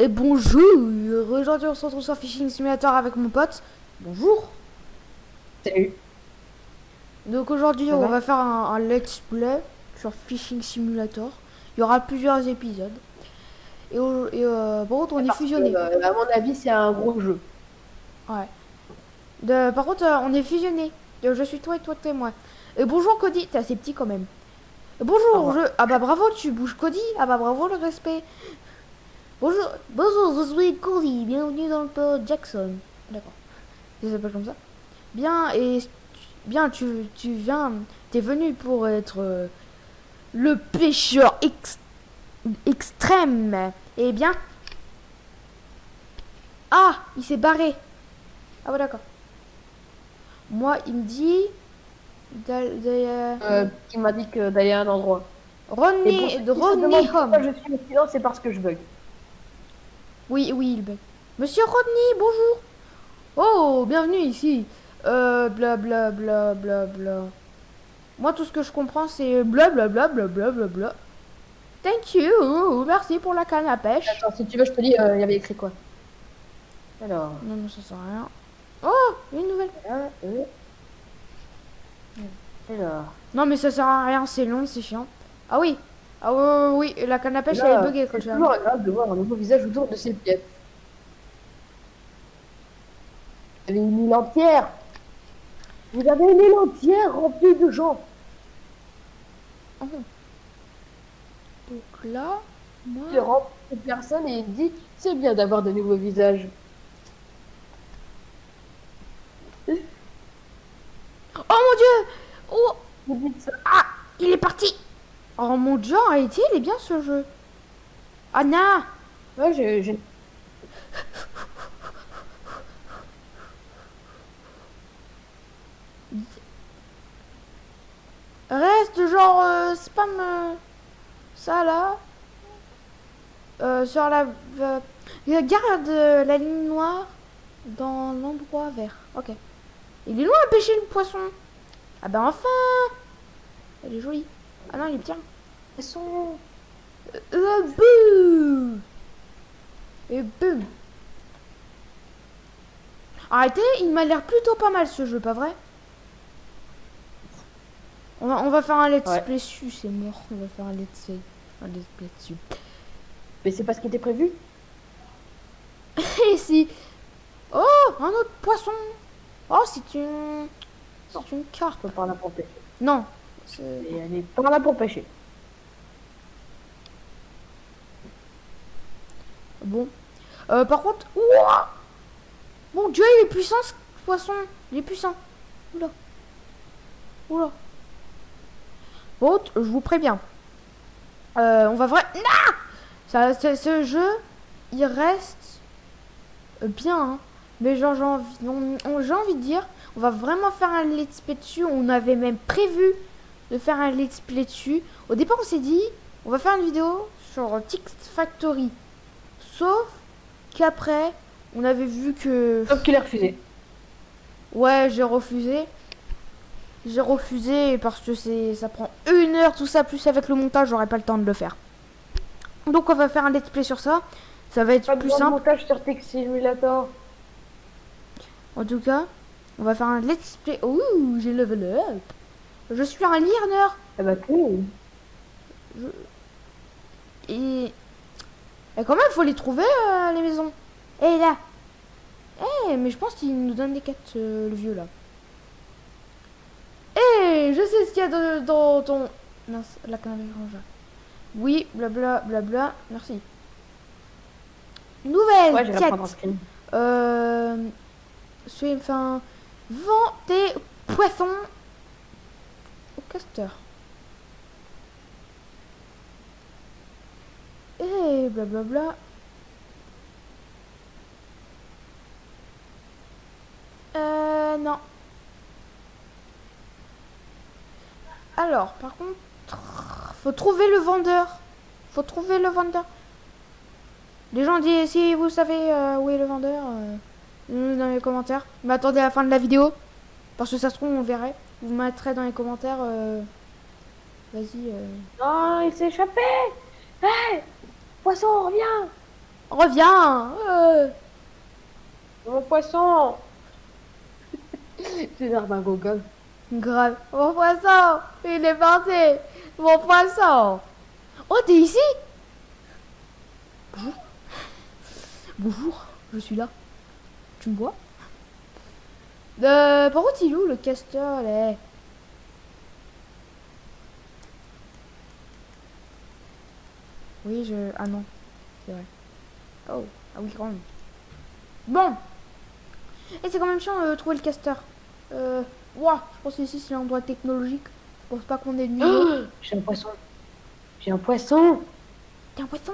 Et bonjour, aujourd'hui on se retrouve sur Fishing Simulator avec mon pote. Bonjour. Salut. Donc aujourd'hui Ça on va? va faire un let's play sur Fishing Simulator. Il y aura plusieurs épisodes. Par contre on est Parce que, fusionné. à mon avis, c'est un gros jeu. Ouais. Par contre on est fusionné. Je suis toi et toi t'es moi. Et bonjour Cody, t'es assez petit quand même. Et Au bonjour, revoir. Ah bah bravo, tu bouges Cody. Ah bah bravo le respect. Bonjour, je suis Cody, bienvenue dans le pod Jackson. D'accord, ça s'appelle comme ça. Bien, et bien, tu viens, t'es venu pour être le pêcheur extrême. Eh bien, ah, il s'est barré. Ah ouais, d'accord. Moi, il me dit Qui m'a dit que d'aller à un endroit. Et pour ceux qui se Rodney demandent pourquoi Home. je suis au silence, c'est parce que je bug. Oui, oui, il bug. Monsieur Rodney, bonjour. Oh, bienvenue ici. Bla bla bla bla bla. Moi, tout ce que je comprends, c'est bla bla bla bla bla bla bla. Thank you. Merci pour la canne à pêche. Attends, si tu veux, je te dis, il y avait écrit quoi? Alors, Non, non, ça sert à rien. Oh, une nouvelle. là, alors, Non, mais ça sert à rien, c'est long, c'est chiant. Ah oui. Ah oui, oui, la canne à et pêche, elle est là, buggée quand c'est tu toujours agréable de voir un nouveau visage autour de ses pièces. Vous avez une île entière. Vous avez une île entière remplie de gens. Oh. Donc là, moi... Qui remplit de personnes et il dit, c'est bien d'avoir de nouveaux visages. Oh mon dieu. Oh, Vous dites ça. ah, il est parti. Oh mon dieu, en réalité, il est bien ce jeu. Anna. Ouais, j'ai Reste genre spam ça là. Sur la... Regarde la ligne noire dans l'endroit vert. Ok. Il est loin à pêcher le poisson. Ah ben enfin. Elle est jolie. Ah non, il est bien. son. Boum. Et boum. Arrêtez, il m'a l'air plutôt pas mal ce jeu, pas vrai? On va faire un let's Ouais. play dessus, c'est mort. On va faire un let's play dessus. Mais c'est pas ce qui était prévu. Et si... Oh, un autre poisson. Oh, c'est une... Non, C'est une carpe. je peux pas là pour pêcher. Non. Et elle est pas là pour pêcher. Bon. Par contre... Ouah, mon dieu, il est puissant ce poisson. Il est puissant. Oula. Oula. Bon, je vous préviens. On va vrai... Non, ce jeu, il reste bien. Hein. Mais genre, j'ai envie de dire, on va vraiment faire un let's play dessus. On avait même prévu de faire un let's play dessus. Au départ, on s'est dit, on va faire une vidéo sur Tix Factory. Sauf qu'après, on avait vu que... Sauf qu'il a refusé. Ouais, j'ai refusé. J'ai refusé parce que ça prend 1 heure tout ça, plus avec le montage, j'aurai pas le temps de le faire. Donc on va faire un let's play sur ça. Ça va être Pas plus besoin de simple. montage sur Tech Simulator. En tout cas, on va faire un let's play. Ouh, j'ai level up. Je suis un learner. Eh bah cool. Et quand même, il faut les trouver, les maisons. Et là. Mais je pense qu'il nous donne des quêtes, le vieux là. Je sais ce qu'il y a dans ton... Mince, la canne à. Oui, blabla, blabla, merci. Nouvelle Ouais, je vais la quête. prendre en screen. Enfin, vends tes poissons au casteur. Et blablabla. Non. Alors, par contre, faut trouver le vendeur. Faut trouver le vendeur. Les gens disent, si vous savez où est le vendeur, dans les commentaires. Mais attendez à la fin de la vidéo. Parce que ça se trouve, on verrait. Vous mettrez dans les commentaires. Vas-y. Non, il s'est échappé. Hey, poisson, reviens. Reviens. Mon poisson. C'est l'air d'un gogol. Grave. Mon poisson. Il est parti. Mon poisson. Oh, t'es ici? Bonjour. Bonjour, je suis là. Tu me vois? Par contre, il est où le castor, là? Oui, ah non, c'est vrai. Oh, ah oui, quand même. Bon. Et c'est quand même chiant de trouver le castor. Ouah, je pense que ici, c'est l'endroit technologique. Je pense pas qu'on ait de niveau. Oh, j'ai un poisson. J'ai un poisson. T'es un poisson.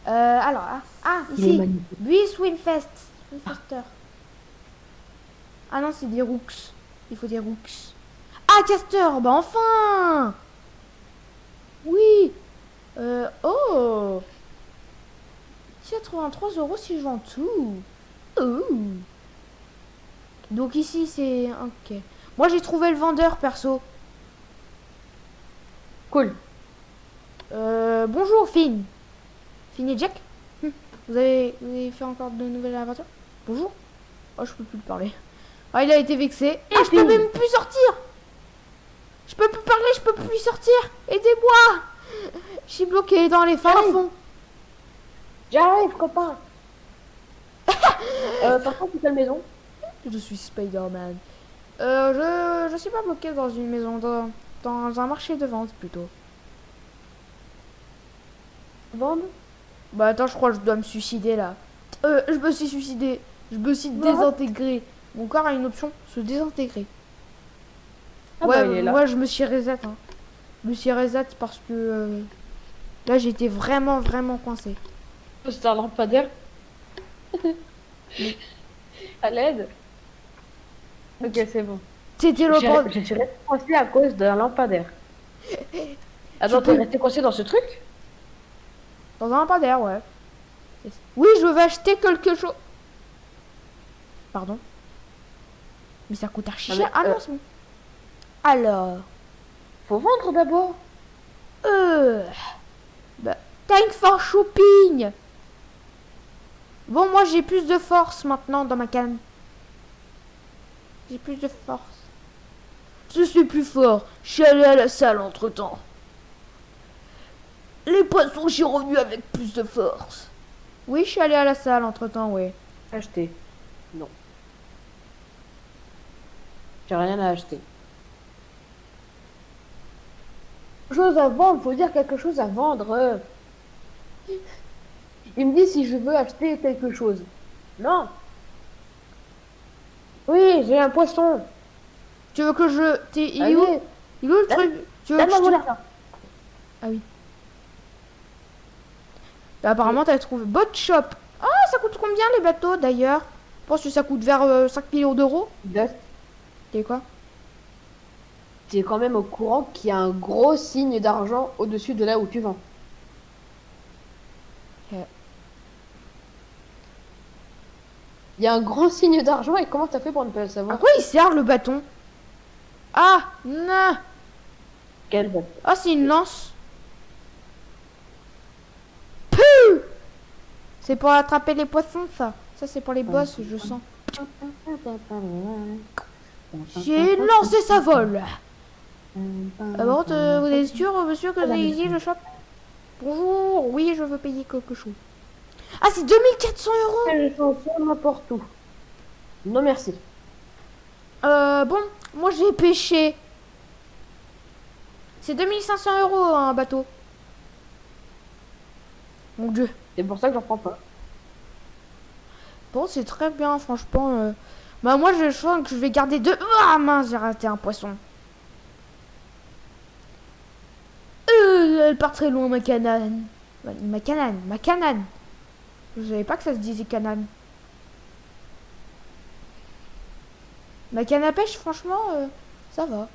Alors, Il est ici. magnifique. Buis Swimfest. Swimfester. Ah non, c'est des rooks. Il faut des rooks. Ah, castor, bah enfin. Oui. Oh. 83 € si je vends tout. Ouh. Donc ici, c'est... Ok. Moi, j'ai trouvé le vendeur, perso. Cool. Bonjour, Finn. Finn et Jack. Vous avez fait encore de nouvelles aventures? Bonjour. Oh, je peux plus le parler. Ah, il a été vexé. Ah, je peux même plus sortir. Je peux plus parler, je peux plus sortir. Aidez-moi. Je suis bloqué dans les fins fonds. J'arrive, copain. Par contre, c'est quelle maison? Je suis Spider-Man. Je suis pas bloqué dans une maison, dans un marché de vente plutôt. Vendre? Bah attends, je crois que je dois me suicider là. Je me suis suicidé. Je me suis désintégré. Mon corps a une option, se désintégrer. Ah ouais, bah, il est là. moi je me suis reset. Hein. Je me suis reset parce que là j'étais vraiment coincé. C'est un lampadaire. À l'aide. Ok, c'est bon. C'était le bord. Je suis resté coincé à cause d'un lampadaire. Attends, t'es resté coincé dans ce truc? Dans un lampadaire, ouais. Oui, je veux acheter quelque chose. Pardon. Mais ça coûte archi cher. Ah non, c'est bon. Alors. Faut vendre d'abord. Bah, thanks for shopping. Bon, moi j'ai plus de force maintenant dans ma canne. J'ai plus de force. Je suis plus fort. Je suis allé à la salle entre temps. Les poissons, j'ai revenu avec plus de force. Oui, je suis allé à la salle entre temps, oui. Acheter. Non. J'ai rien à acheter. Chose à vendre, faut dire quelque chose à vendre. Il me dit si je veux acheter quelque chose. Non. Oui, j'ai un poisson. Tu veux que je... Il est Allez. où? Il est où le truc? Tu veux que Donne-moi je mon te... argent. Ah oui. Bah, apparemment, t'as trouvé. Bot shop. Ah, ça coûte combien les bateaux d'ailleurs? Je pense que ça coûte vers 5 millions d'euros. Dust, C'est quoi? t'es quand même au courant qu'il y a un gros signe d'argent au-dessus de là où tu vends. Il y a un grand signe d'argent et comment t'as fait pour ne pas le À savoir? quoi il sert le bâton? Ah, non. Quel bâton? Ah, c'est une lance. Puh. C'est pour attraper les poissons, ça. Ça, c'est pour les boss, je sens. J'ai lancé sa vol. Bon, vous êtes sûr, monsieur, que c'est ici le shop? Bonjour, oui, je veux payer quelque chose. Ah, c'est 2400 €. Je suis n'importe où. Non merci. Bon, moi j'ai pêché. C'est 2500 € un bateau. Mon dieu. C'est pour ça que j'en prends pas. Bon, c'est très bien, franchement. Bah, moi je sens que je vais garder deux. Ah mince, j'ai raté un poisson. Elle part très loin, ma canane. Ma canane, ma canane. Je savais pas que ça se disait canane. Ma canne à pêche, franchement, ça va.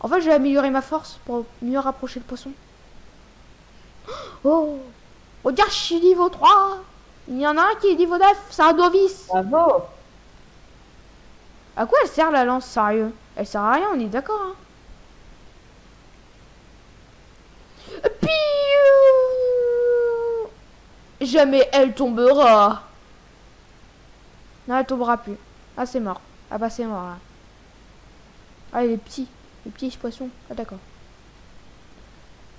En fait, je vais améliorer ma force pour mieux rapprocher le poisson. Oh! Regarde, je suis niveau 3. Il y en a un qui est niveau 9, c'est un novice. Bravo. À quoi elle sert la lance, sérieux? Elle sert à rien, on est d'accord, hein? jamais elle tombera. Non, elle tombera plus. Ah, c'est mort. Ah bah c'est mort là. Ah, il est petit. Les petits poissons. Ah d'accord.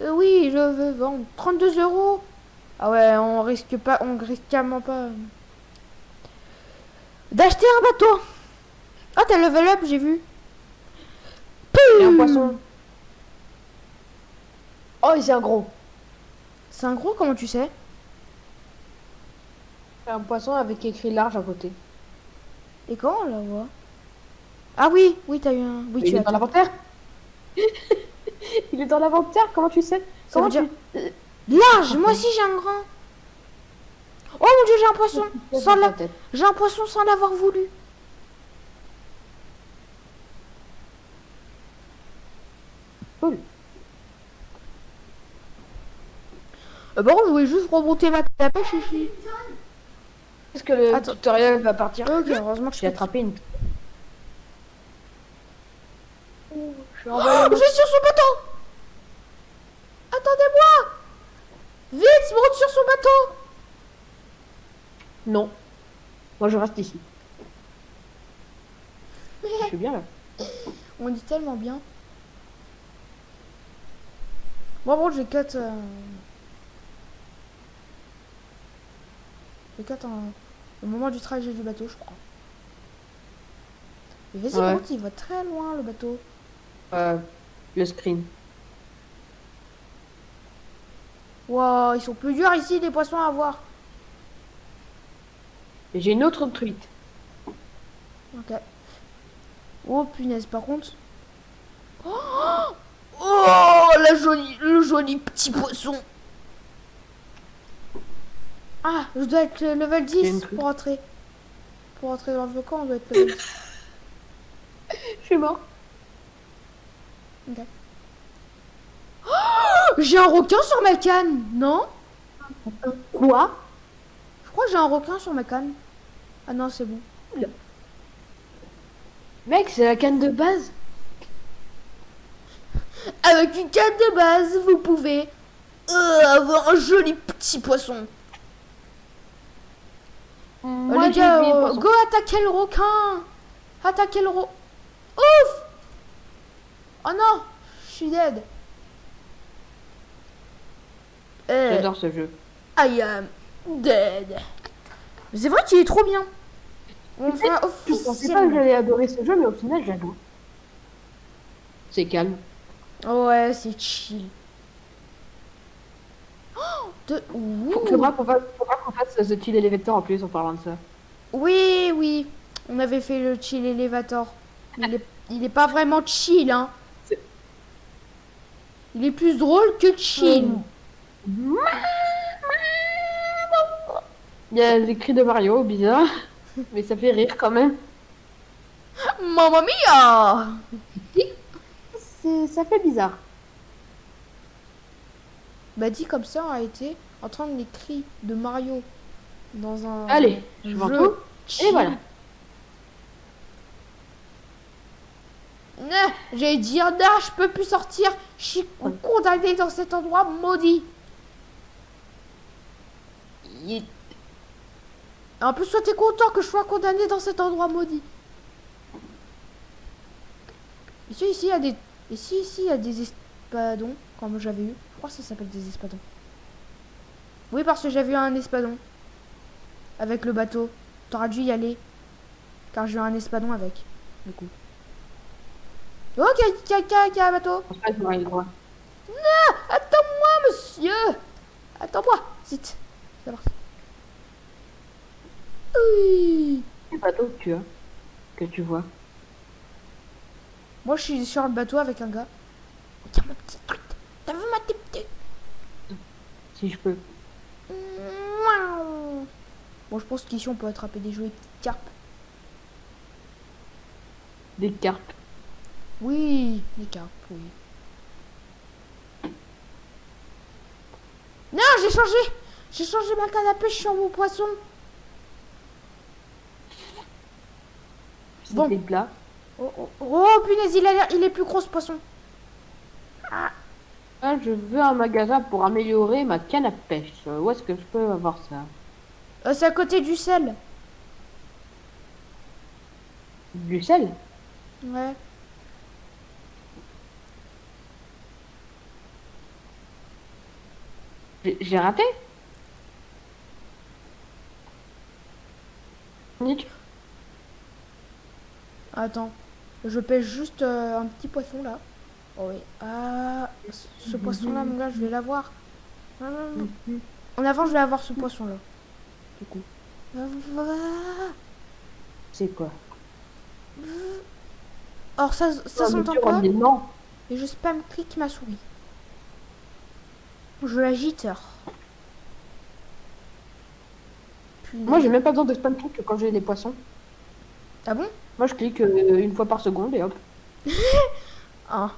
Oui, je veux vendre 32 euros. Ah ouais, on risque carrément pas d'acheter un bateau. Ah, t'as level up, j'ai vu. Il y a un poisson. Oh, c'est un gros. C'est un gros, comment tu sais? C'est un poisson avec écrit large à côté. Et quand on la voit? Ah oui, oui, t'as eu un... Oui, Il tu est as dans l'inventaire. Il est dans l'inventaire, comment tu sais? Ça veut Comment dire... Large, moi aussi j'ai un grand. Oh mon dieu, j'ai un poisson. J'ai un poisson sans l'avoir voulu. Cool. Bon, je voulais juste remonter ma canne à pêche ici. Est-ce que le Attends. tutoriel va partir? Ok, heureusement que J'ai je attrapé une. Je suis en Oh, je suis sur son bateau. Attendez-moi. Vite, monte sur son bateau. Non. Moi, je reste ici. Je suis bien là. On dit tellement bien. Bon, j'ai 4... J'ai 4 au moment du trajet du bateau, je crois. Mais vas-y, Ouais. monte, il va très loin, le bateau. Le screen. Wow, ils sont plus durs ici, les poissons à voir. Et j'ai une autre truite. Ok. Oh, punaise, par contre... Oh, le joli petit poisson. Ah, je dois être level J'ai une 10 truite. pour entrer. Pour entrer dans le volcan, on doit être level 10. Je suis mort. Ok. Oh, j'ai un requin sur ma canne, non? Quoi? Je crois que j'ai un requin sur ma canne. Ah non, c'est bon. Mec, c'est la canne de base. Avec une canne de base, vous pouvez avoir un joli petit poisson. Moi, Les j'ai gars, oublié le poisson. go attaquer le requin. Attaquer le Ouf. Oh non, je suis dead. J'adore ce jeu. I am dead. Mais c'est vrai qu'il est trop bien. On va Je pensais pas que officiellement. j'allais adorer ce jeu, mais au final, j'adore. C'est calme. Ouais, c'est chill. Oh, ouh. Faudra qu'on fasse The Chill Elevator en plus en parlant de ça. Oui, oui. On avait fait le chill elevator. Il est pas vraiment chill, hein. C'est- Il est plus drôle que chill. Il y a les cris de Mario, bizarre. Mais ça fait rire quand même. Mamma mia! Ça fait bizarre. Bah dit comme ça, on a été entendre les cris de Mario dans un Allez, je vends jeu tout. chill. Et voilà. J'allais dire, non, je peux plus sortir. Je suis condamné dans cet endroit maudit. En plus, toi, t'es content que je sois condamné dans cet endroit maudit. Ici, il y a des... Ici, il y a des espadons, comme j'avais eu. Je crois que ça s'appelle des espadons. Oui, parce que j'avais eu un espadon. Avec le bateau. T'aurais dû y aller. Car j'ai eu un espadon avec. Du coup. Ok, qui a un bateau. Je pense pas que j'aurai le droit. Attends-moi, monsieur. Attends-moi. Zit. C'est parti. Oui. Quel bateau que tu as? Que tu vois? Moi, je suis sur le bateau avec un gars. Tiens, ma petite truite. T'as vu ma petite truite? Si je peux. Mouah. Bon, je pense qu'ici, on peut attraper des jouets petites carpes. Des carpes. Oui, des carpes, oui. Non, j'ai changé. J'ai changé ma canne à pêche sur mon poisson. C'est Bon. des plats. Oh, punaise, il est plus gros ce poisson. Ah. Ah, je veux un magasin pour améliorer ma canne à pêche. Où est-ce que je peux avoir ça? C'est à côté du sel. Du sel? Ouais. J'ai raté? Nick. Attends. Je pêche juste un petit poisson là. Oh oui. Ah, ce poisson-là, mon gars, je vais l'avoir. Non, non, non. En avant, je vais avoir ce poisson-là. Du coup. Voilà. C'est quoi? Alors, ça Ah, s'entend monsieur, on pas. me dit non. Et je spam clique ma souris. Je l'agite. Moi, j'ai même pas besoin de spam click quand j'ai les poissons. Ah bon? Moi, je clique une fois par seconde et hop. 1,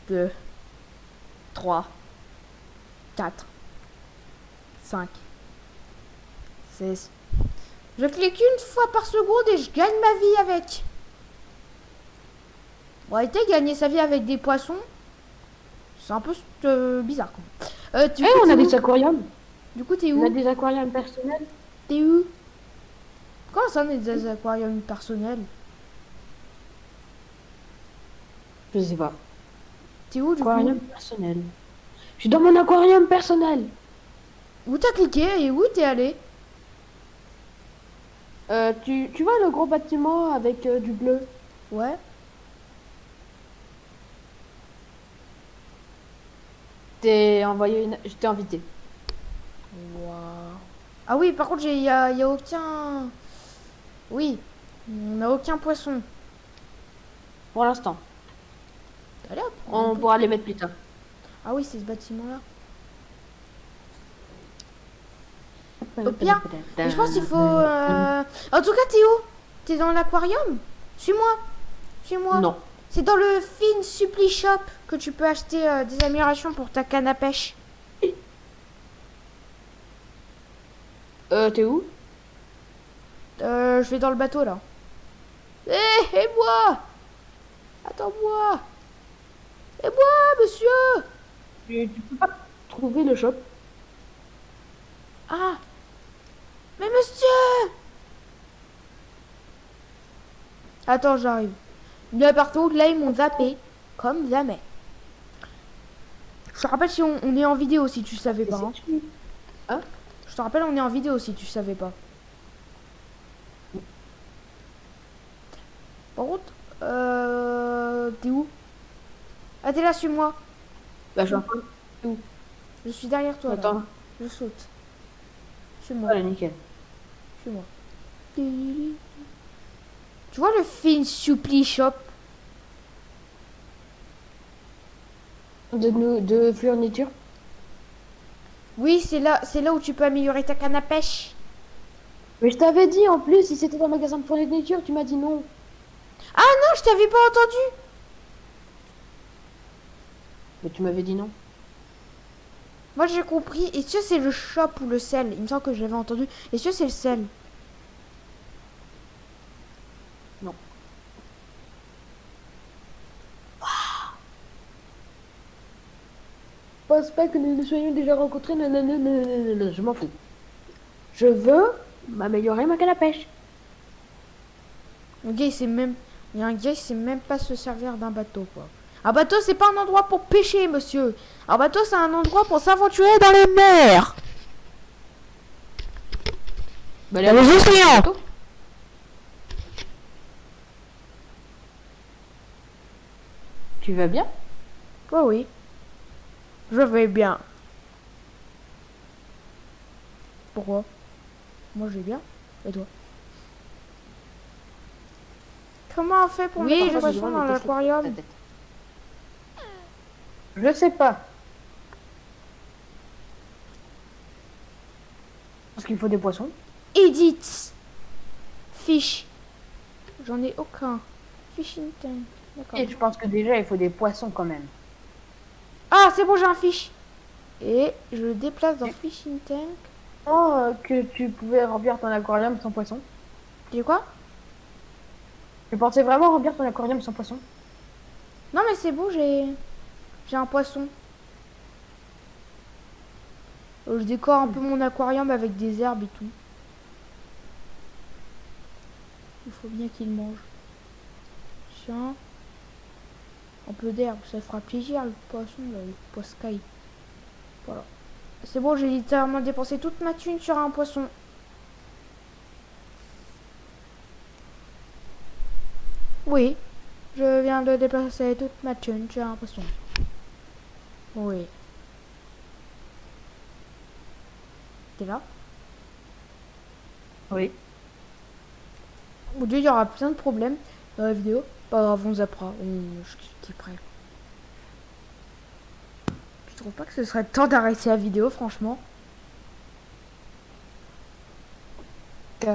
2, 3, 4, 5, 16. Je clique une fois par seconde et je gagne ma vie avec. En réalité, gagner sa vie avec des poissons, c'est un peu bizarre. Eh, on a des aquariums. Du coup, t'es On a où? des aquariums personnels. T'es où? Comment ça, on est des aquariums personnels? Je sais pas. T'es où, du Aquarium personnel. Je suis dans mon aquarium personnel. coup? Où t'as cliqué et où t'es allé? Tu vois le gros bâtiment avec du bleu? Ouais. Je t'ai invité. Waouh. Ah oui, par contre, y a aucun... Oui, on n'a aucun poisson. Pour l'instant. Allez, hop, On pourra les mettre plus tard. Ah oui, c'est ce bâtiment-là. Au pire, mais je pense qu'il faut... En tout cas, t'es où? T'es dans l'aquarium? Suis-moi. Suis-moi. Non. C'est dans le Fin Supply Shop que tu peux acheter des améliorations pour ta canne à pêche. T'es où? Je vais dans le bateau, là. Et moi. Attends-moi. Et moi, monsieur. Tu peux pas trouver le shop? Ah. Mais monsieur. Attends, j'arrive. Là, par contre, là, ils m'ont zappé. Comme jamais. Je te rappelle si on est en vidéo si tu savais pas. Hein. Hein? Je te rappelle, on est en vidéo si tu savais pas. Par contre, t'es où? Ah, t'es là, suis-moi. Bah, je suis en train de- Je suis derrière toi. Là. Attends. Je saute. Suis-moi. Voilà, nickel. Suis-moi. Tu vois le Fin Supply Shop? De fourniture? Oui, c'est là où tu peux améliorer ta canne à pêche. Mais je t'avais dit en plus, si c'était dans le magasin de fourniture, tu m'as dit non. Ah non, je t'avais pas entendu. Mais tu m'avais dit non. Moi j'ai compris. Est-ce que c'est le shop ou le sel? Il me semble que j'avais entendu. Est-ce que c'est le sel? Non. Je pense pas que nous nous soyons déjà rencontrés. Non, non, non, non, non, non, non, je m'en fous. Je veux m'améliorer ma canne à pêche. Le gars il sait même. Il y a un gars il sait même pas se servir d'un bateau quoi. Un bateau c'est pas un endroit pour pêcher monsieur. Un bateau c'est un endroit pour s'aventurer dans les mers. Bah, Dans les océans. Tu vas bien? Oh oui. Je vais bien. Pourquoi? Moi je vais bien. Et toi? Comment on fait pour mettre les poissons dans l'aquarium? Je sais pas. Parce qu'il faut des poissons. Edit. Fish. J'en ai aucun. Fishing tank. D'accord. Et je pense que déjà, il faut des poissons quand même. Ah, c'est bon, j'ai un fish. Et je le déplace dans fishing tank. Oh, que tu pouvais remplir ton aquarium sans poisson. Tu quoi? Tu pensais vraiment remplir ton aquarium sans poisson? Non, mais c'est bon, j'ai un poisson. Je décore un peu mon aquarium avec des herbes et tout. Il faut bien qu'il mange. Tiens. Un peu d'herbe, ça fera plaisir le poisson, là, le poiscaille. Voilà. C'est bon, j'ai littéralement dépensé toute ma thune sur un poisson. Oui, je viens de déplacer toute ma thune sur un poisson. Oui. T'es là? Oui. Mon dieu, il y aura plein de problèmes dans la vidéo. Pas grave, on zappera. Je suis prêt. Je trouve pas que ce serait temps d'arrêter la vidéo, franchement. Ok.